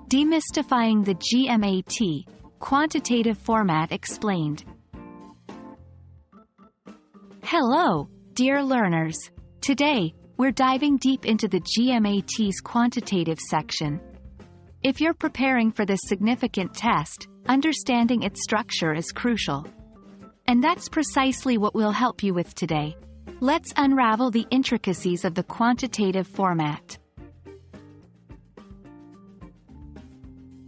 Demystifying the GMAT Quantitative Format Explained. Hello, dear learners. Today, we're diving deep into the GMAT's quantitative section. If you're preparing for this significant test, understanding its structure is crucial. And that's precisely what we'll help you with today. Let's unravel the intricacies of the quantitative format.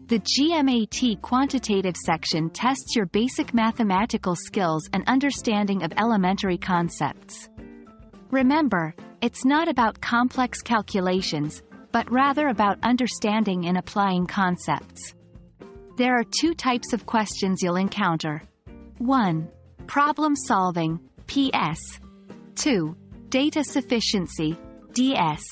The GMAT quantitative section tests your basic mathematical skills and understanding of elementary concepts. Remember, it's not about complex calculations, but rather about understanding and applying concepts. There are two types of questions you'll encounter. 1. Problem solving, PS. 2. Data sufficiency, DS.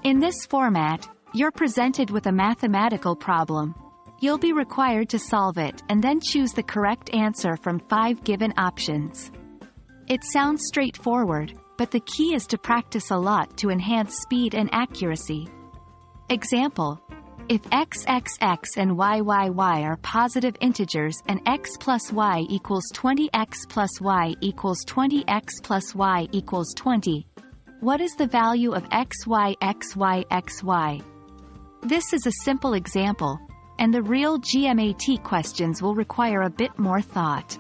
In this format, you're presented with a mathematical problem. You'll be required to solve it and then choose the correct answer from 5 given options. It sounds straightforward, but the key is to practice a lot to enhance speed and accuracy. Example: if x and y are positive integers and x plus y equals 20, x plus y equals 20, x plus y equals 20, what is the value of xy? This is a simple example, and the real GMAT questions will require a bit more thought.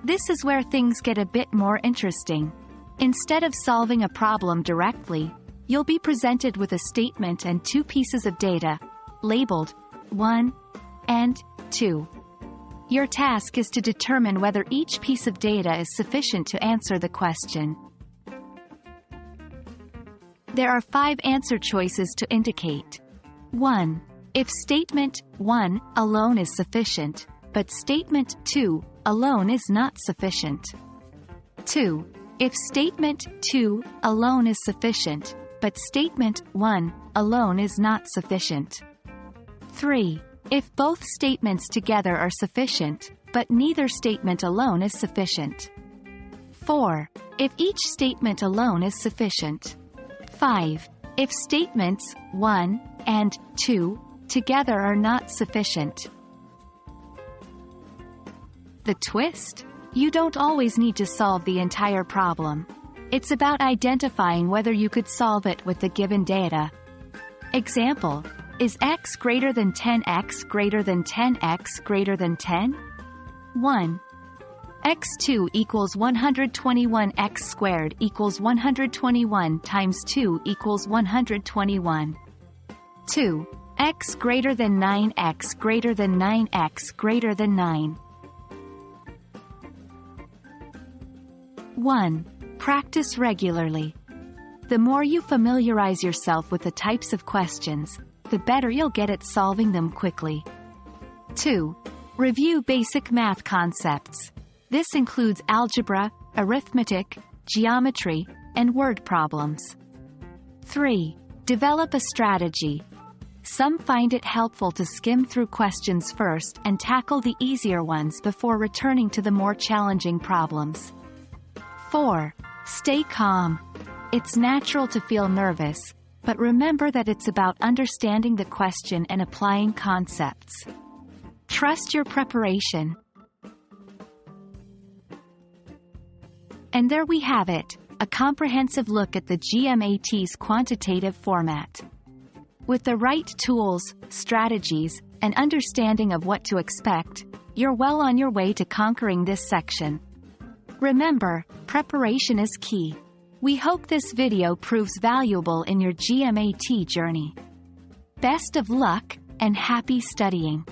This is where things get a bit more interesting. Instead of solving a problem directly, you'll be presented with a statement and 2 pieces of data, labeled 1 and 2. Your task is to determine whether each piece of data is sufficient to answer the question. There are 5 answer choices to indicate. 1. If statement 1 alone is sufficient, but statement 2 alone is not sufficient. 2. If statement 2 alone is sufficient, but statement 1 alone is not sufficient. 3. If both statements together are sufficient, but neither statement alone is sufficient. 4. If each statement alone is sufficient. 5. If statements 1 and 2 together are not sufficient. The twist? You don't always need to solve the entire problem. It's about identifying whether you could solve it with the given data. Example: is x greater than 10, x greater than 10, x greater than 10? 1. x2 equals 121, x squared equals 121 times 2 equals 121. 2. x greater than 9, x greater than 9, x greater than 9. 1. Practice regularly. The more you familiarize yourself with the types of questions, the better you'll get at solving them quickly. 2. Review basic math concepts. This includes algebra, arithmetic, geometry, and word problems. 3. Develop a strategy. Some find it helpful to skim through questions first and tackle the easier ones before returning to the more challenging problems. 4. Stay calm. It's natural to feel nervous, but remember that it's about understanding the question and applying concepts. Trust your preparation. And there we have it, a comprehensive look at the GMAT's quantitative format. With the right tools, strategies, and understanding of what to expect, you're well on your way to conquering this section. Remember, preparation is key. We hope this video proves valuable in your GMAT journey. Best of luck, and happy studying!